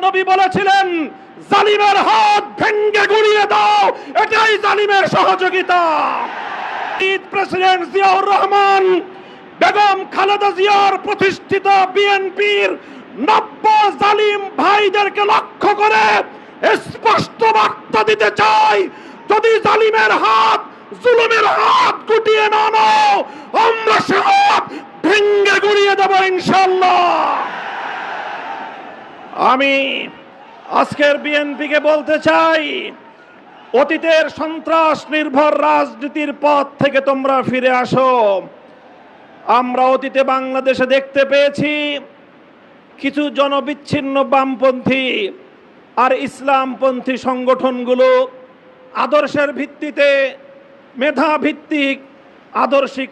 নবী বলেছিলেন, জালিমের হাত ভেঙ্গে গুড়িয়ে দাও, এটাই জালিমের সহযোগিতা। প্রেসিডেন্ট জিয়াউর রহমান, বেগম খালেদা জিয়ার প্রতিষ্ঠিত বিএনপির নব্য জালিম ভাইদেরকে লক্ষ্য করে স্পষ্ট বার্তা দিতে চাই, যদি জালিমের হাত, জুলুমের হাত গুটিয়ে না নাও, আমরা সে হাত ভেঙ্গে গুড়িয়ে দেব ইনশাআল্লাহ। আমি আজকের বিএনপিকে বলতে চাই, অতীতের সন্ত্রাস নির্ভর রাজনীতির পথ থেকে তোমরা ফিরে আসো। আমরা অতীতে বাংলাদেশে দেখতে পেয়েছি কিছু জনবিচ্ছিন্ন বামপন্থী আর ইসলামপন্থী সংগঠনগুলো আদর্শের ভিত্তিতে, মেধা ভিত্তিক আদর্শিক